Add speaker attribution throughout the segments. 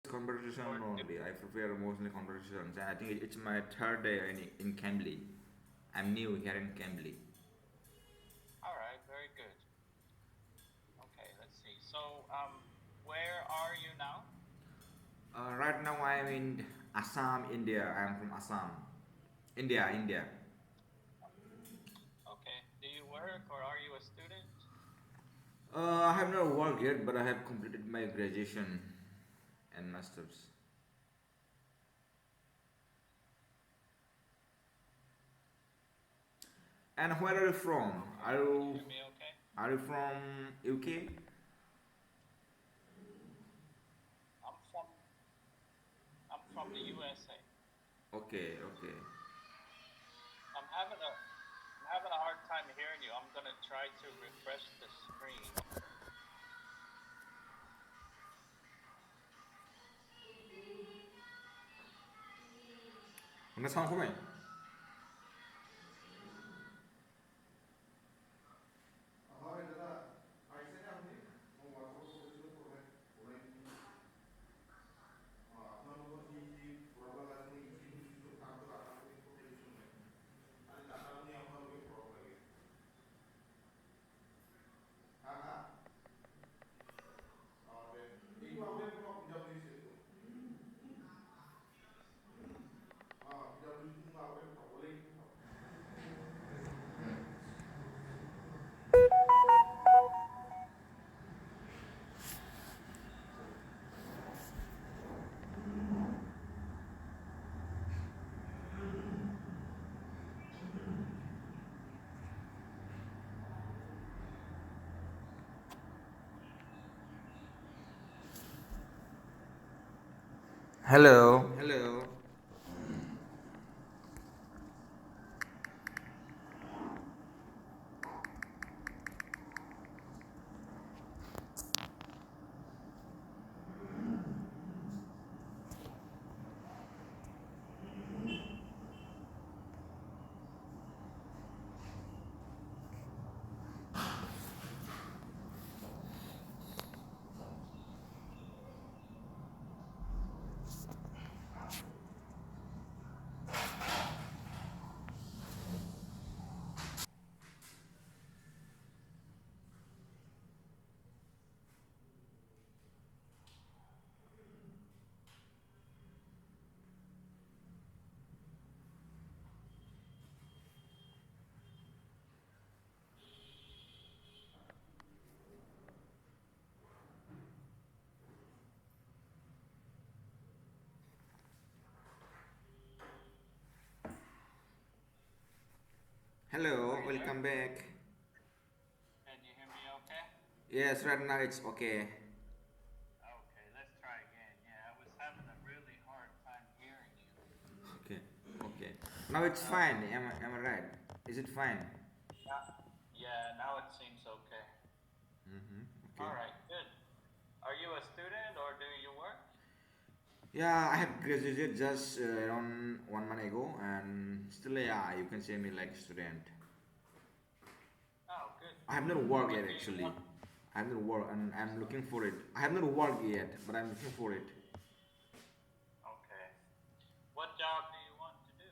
Speaker 1: Conversation
Speaker 2: or do?
Speaker 1: only. I prefer mostly conversations, and I think it's my third day in Cambly. I'm new here in Cambly.
Speaker 2: All right, very good. Okay, let's see. So, where are you now?
Speaker 1: Right now I'm in Assam, India. I'm from Assam, India.
Speaker 2: Okay. Do you work or are you a student?
Speaker 1: I have not worked yet, but I have completed my graduation and masters. And where are you from?
Speaker 2: Okay.
Speaker 1: Are
Speaker 2: Can you
Speaker 1: you
Speaker 2: hear me okay?
Speaker 1: are you from UK?
Speaker 2: I'm from I'm from the USA.
Speaker 1: Okay.
Speaker 2: I'm having a I'm having a hard time hearing you. I'm gonna try to refresh the screen.
Speaker 1: Hanggang saan ko ba? Hello.
Speaker 2: Are
Speaker 1: Hello,
Speaker 2: you there?
Speaker 1: welcome back.
Speaker 2: Can you hear me okay?
Speaker 1: Yes, right now it's okay.
Speaker 2: Okay, let's try again. Yeah, I was having a really hard time hearing you.
Speaker 1: Okay, okay. Now it's
Speaker 2: Uh,
Speaker 1: fine. Am I right? Is it fine?
Speaker 2: yeah, yeah, now it seems okay.
Speaker 1: Okay.
Speaker 2: All right, good. Are you a student or do you work?
Speaker 1: Yeah, I have graduated just around 1 month ago, and still, yeah, you can say me like student.
Speaker 2: Oh, good.
Speaker 1: I have not worked yet
Speaker 2: What do you
Speaker 1: actually.
Speaker 2: want?
Speaker 1: I have not worked, and I'm
Speaker 2: So,
Speaker 1: looking for it. I have not worked yet, but I'm looking for it.
Speaker 2: okay. What job do you want to do?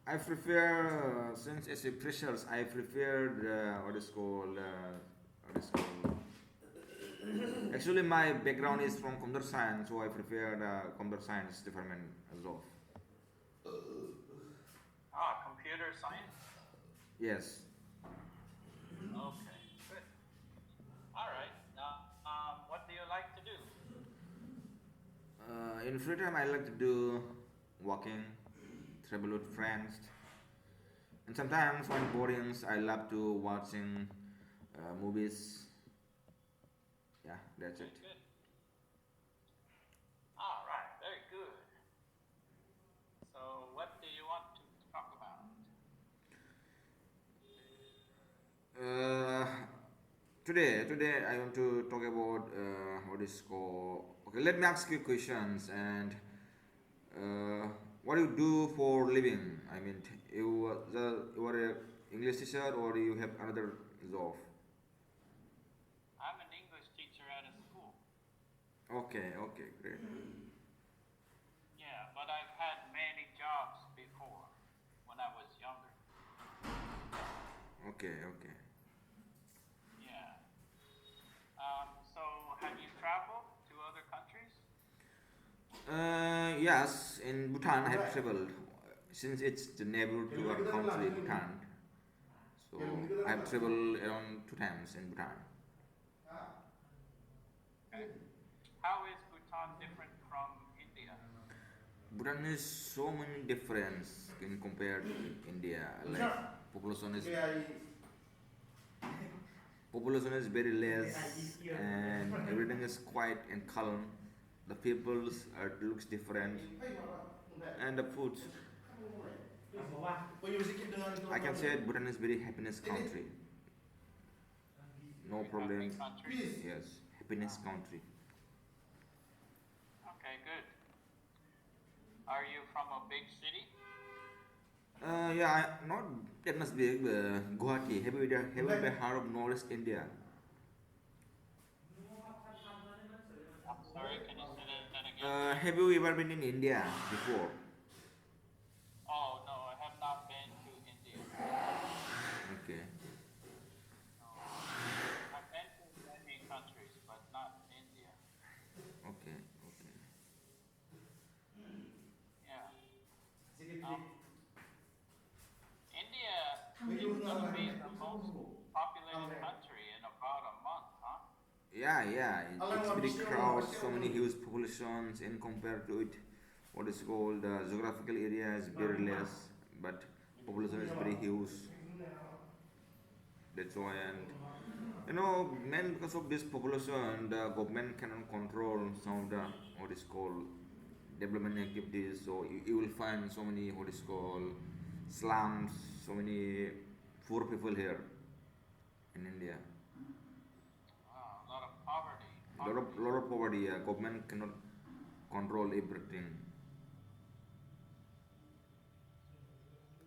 Speaker 1: I prefer since as a freshers, I prefer what is called what is called. Actually, my background is from computer science, so I prefer the computer science department as well.
Speaker 2: Ah, computer science?
Speaker 1: Yes.
Speaker 2: Okay, good. All right. What do you like to do?
Speaker 1: In free time, I like to do walking, travel with friends, and sometimes when boring, I love to watching movies. Yeah, that's
Speaker 2: Okay,
Speaker 1: it.
Speaker 2: good. All right, very good. So, what do you want to talk about?
Speaker 1: Uh, today I want to talk about what is called. Okay, let me ask you questions and uh, what do you do for living? I mean, you are a English teacher or you have another job?
Speaker 2: I'm an English teacher at a school.
Speaker 1: Okay, okay, great.
Speaker 2: Yeah, but I've had many jobs before when I was younger.
Speaker 1: Okay, okay.
Speaker 2: Yeah. So have you traveled to other countries?
Speaker 1: Yes, in Bhutan I have traveled since it's the neighbor to our country, Bhutan. So I have traveled around 2 times in Bhutan.
Speaker 2: Okay. How is Bhutan different from India?
Speaker 1: Bhutan is so many difference in compared with India. Like population is population is very less and everything is quiet and calm. The peoples are, looks different and the foods. I can say Bhutan is very happiness country. No
Speaker 2: Very happy
Speaker 1: problems.
Speaker 2: country.
Speaker 1: Yes, happiness country.
Speaker 2: Okay, good. Are you from a big city?
Speaker 1: Yeah, not that much big. Guwahati. Have you ever heard of Northeast India?
Speaker 2: I'm sorry, can you say that again, please?
Speaker 1: Have you ever been in India before?
Speaker 2: Oh, no, I have not been to India.
Speaker 1: Okay,
Speaker 2: No. I've been to many countries, but not India.
Speaker 1: okay, okay.
Speaker 2: Yeah. Um, India is going to be the most populated country in about a month, huh?
Speaker 1: Yeah, yeah. It's very crowd. So many huge populations, and compared to it, what is called geographical area is very less, but population is very huge. That's why, and man, because of this population, the government cannot control some of the what is called development activities. So you will find so many what is called slums, so many poor people here in India.
Speaker 2: A lot of poverty.
Speaker 1: A
Speaker 2: Poverty.
Speaker 1: lot of poverty. Government cannot control everything.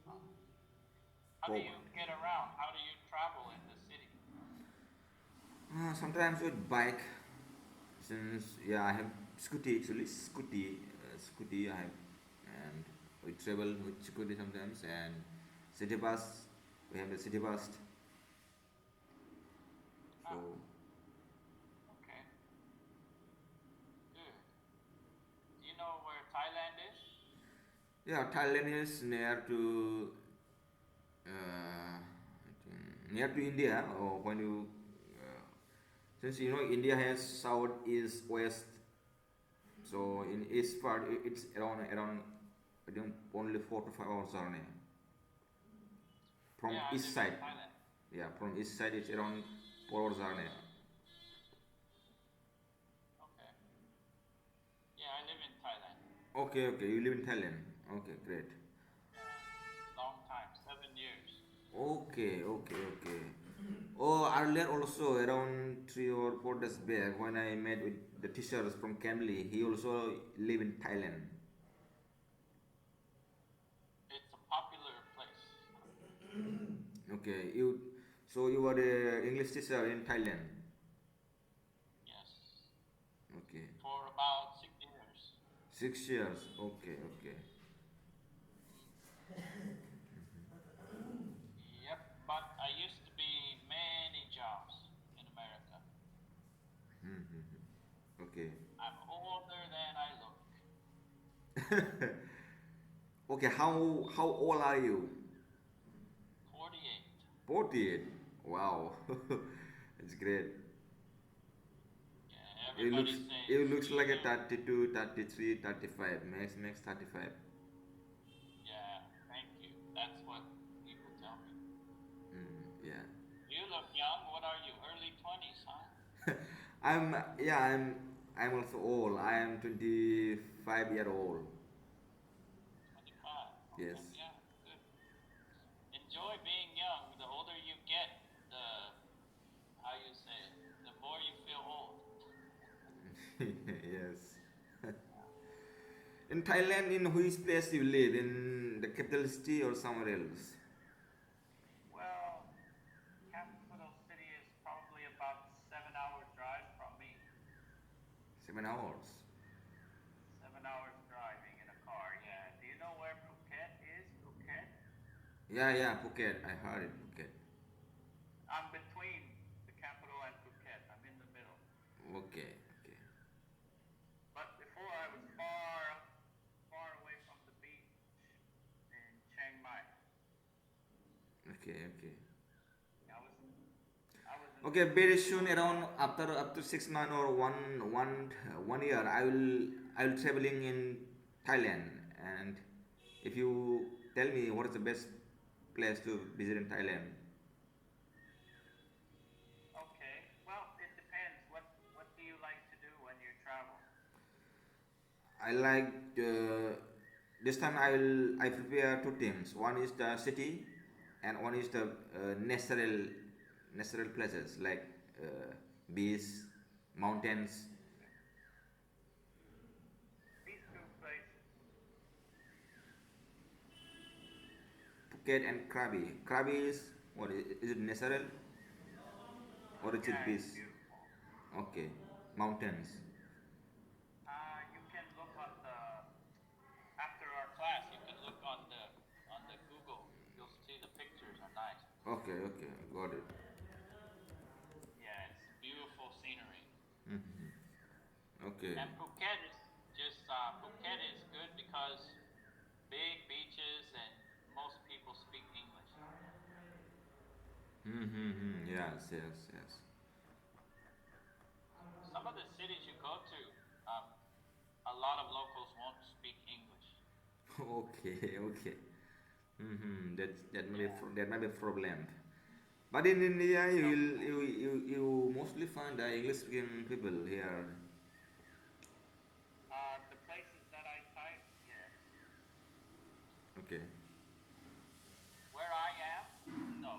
Speaker 2: Huh. How do
Speaker 1: Po-
Speaker 2: you get around? How do you travel in the city?
Speaker 1: Sometimes with bike, since yeah I have scooty actually scooty I have, and we travel with scooty sometimes, and city bus, we have the city bus. So
Speaker 2: Ah, okay, good. Do you know where Thailand is?
Speaker 1: yeah, Thailand is near to I think near to India. Or when you since India has south, east, west. So in east part, it's around I think only 4 to 5 hours journey from
Speaker 2: Yeah, I
Speaker 1: east
Speaker 2: live in
Speaker 1: side.
Speaker 2: Thailand.
Speaker 1: Yeah, from east side it's around 4 hours journey.
Speaker 2: Okay. Yeah, I live in Thailand.
Speaker 1: Okay, okay, you live in Thailand. Okay, great.
Speaker 2: Yeah, long time, 7 years.
Speaker 1: Okay, okay, okay. Oh, earlier also around 3 or 4 days back when I met with the teachers from Cambly, he also live in Thailand.
Speaker 2: It's a popular place.
Speaker 1: Okay, you were the English teacher in Thailand.
Speaker 2: Yes,
Speaker 1: Okay,
Speaker 2: for about 6 years.
Speaker 1: 6 years. Okay, okay.
Speaker 2: Yep, but I used to be many jobs in America.
Speaker 1: Okay.
Speaker 2: I'm older than I look.
Speaker 1: Okay, how old are you?
Speaker 2: 48.
Speaker 1: 48. Wow, it's great.
Speaker 2: Yeah,
Speaker 1: It
Speaker 2: everybody
Speaker 1: looks
Speaker 2: says
Speaker 1: it looks
Speaker 2: you're
Speaker 1: like a
Speaker 2: young.
Speaker 1: 32, 33, 35, max 35.
Speaker 2: Yeah, thank you. That's what people tell me.
Speaker 1: Yeah.
Speaker 2: You look young. What are you? Early 20s, huh?
Speaker 1: I'm also old. I am 25-year old.
Speaker 2: 25.
Speaker 1: Yes.
Speaker 2: Okay, yeah, good. Enjoy being young. The older you get, the, how you say it, the more you feel old.
Speaker 1: Yes. In Thailand, in which place you live? In the capital city or somewhere else?
Speaker 2: Well, capital city is probably about 7 hour drive from me.
Speaker 1: 7 hours.
Speaker 2: 7 hours driving in a car. Yeah. Do you know where Phuket is? Phuket?
Speaker 1: Yeah, yeah, Phuket. I heard it, Phuket.
Speaker 2: I'm between the capital and Phuket. I'm in the middle.
Speaker 1: Okay, okay,
Speaker 2: But before I was far, far away from the beach in Chiang Mai.
Speaker 1: okay, okay.
Speaker 2: I was, I was in
Speaker 1: Okay, very soon,
Speaker 2: Chiang
Speaker 1: around
Speaker 2: Mai.
Speaker 1: after 6 months or one year, I will traveling in Thailand. And if you tell me what is the best place to visit in Thailand,
Speaker 2: Okay. Well, it depends. What do you like to do when you travel?
Speaker 1: I like this time I prepare two things. One is the city, and one is the natural places like beach, mountains.
Speaker 2: These two places.
Speaker 1: Phuket and Krabi. Krabi is what is it natural or is it
Speaker 2: Yeah,
Speaker 1: beach?
Speaker 2: it's beautiful.
Speaker 1: Okay, mountains.
Speaker 2: You can look on the after our class. You can look on the Google. You'll see the pictures are nice.
Speaker 1: Okay, okay, got it.
Speaker 2: Yeah, it's beautiful scenery.
Speaker 1: Okay.
Speaker 2: And Phuket is good because big beaches and most people speak English.
Speaker 1: Mm-hmm. Yes, yes, yes.
Speaker 2: Some of the cities you go to, um, a lot of locals won't speak English.
Speaker 1: Okay, okay.
Speaker 2: Yeah.
Speaker 1: That might be a problem. But in India, you
Speaker 2: So
Speaker 1: will you mostly find the English speaking people here.
Speaker 2: the places that I type, yes.
Speaker 1: Okay.
Speaker 2: Where I am, no.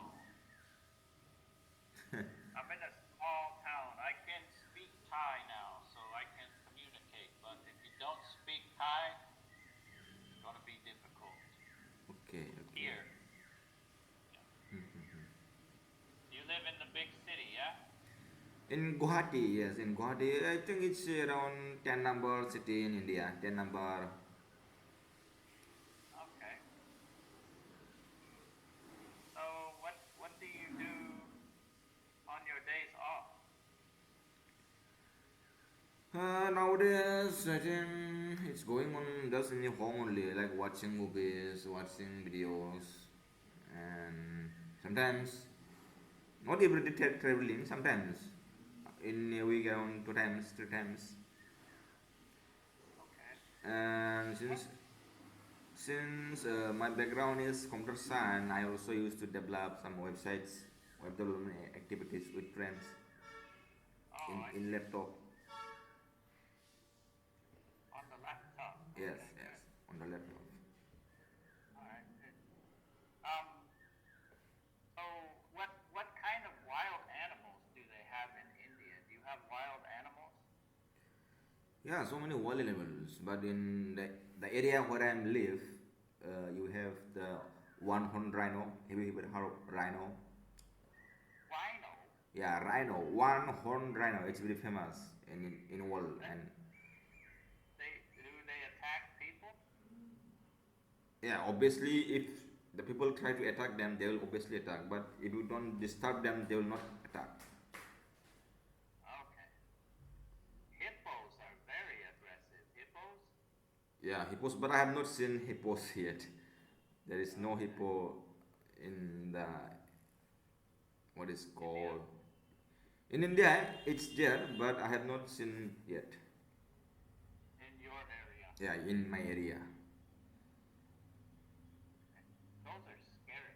Speaker 2: I'm in a small town. I can speak Thai now, so I can communicate. But if you don't speak Thai, it's gonna be difficult
Speaker 1: Okay, okay.
Speaker 2: here. Yeah. You live in the big city, yeah?
Speaker 1: In Guwahati, yes, in Guwahati, I think it's around 10 number city in India. 10 number.
Speaker 2: Okay. So what do you do on your days off?
Speaker 1: Nowadays, I think it's going on just in the home only, like watching movies, watching videos, and sometimes not every day traveling. Sometimes in a week around 2 times, 3 times.
Speaker 2: Okay.
Speaker 1: And
Speaker 2: What?
Speaker 1: since my background is computer science, I also used to develop some websites, web development activities with friends
Speaker 2: Oh, I
Speaker 1: in
Speaker 2: see.
Speaker 1: laptop.
Speaker 2: On the laptop.
Speaker 1: Yes,
Speaker 2: Okay,
Speaker 1: yes,
Speaker 2: good.
Speaker 1: on the laptop.
Speaker 2: All right, good. Um, so what kind of wild animals do they have in India? Do you have wild animals?
Speaker 1: Yeah, so many wild animals, but in the area where I live, you have the one horn rhino. Have you ever heard of rhino?
Speaker 2: Rhino.
Speaker 1: Yeah, rhino, one horn rhino. It's very famous in world.
Speaker 2: That
Speaker 1: And
Speaker 2: they attack people?
Speaker 1: yeah, obviously, if the people try to attack them, they will obviously attack. But if you don't disturb them, they will not attack.
Speaker 2: Okay. Hippos are very aggressive. Hippos?
Speaker 1: Yeah, hippos, but I have not seen hippos yet. There is no
Speaker 2: Okay.
Speaker 1: hippo in the what is
Speaker 2: India?
Speaker 1: called in India. It's there, but I have not seen yet.
Speaker 2: In your area?
Speaker 1: Yeah, in my area.
Speaker 2: Okay. Those are scary.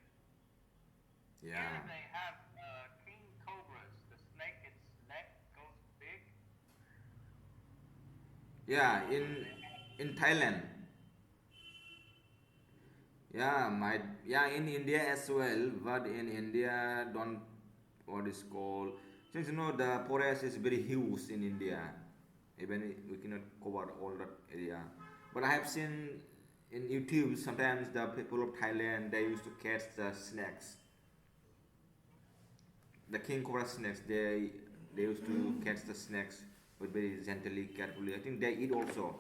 Speaker 2: Here
Speaker 1: Yeah,
Speaker 2: they have king cobras. The snake, its neck goes big.
Speaker 1: yeah,
Speaker 2: They have,
Speaker 1: in Thailand. Yeah, my yeah in India as well, but in India don't what is called since you know the forest is very huge in India. Even we cannot cover all that area. But I have seen in YouTube sometimes the people of Thailand they used to catch the snakes, the king cobra snakes. They used to catch the snakes with very gently, carefully. I think they eat also.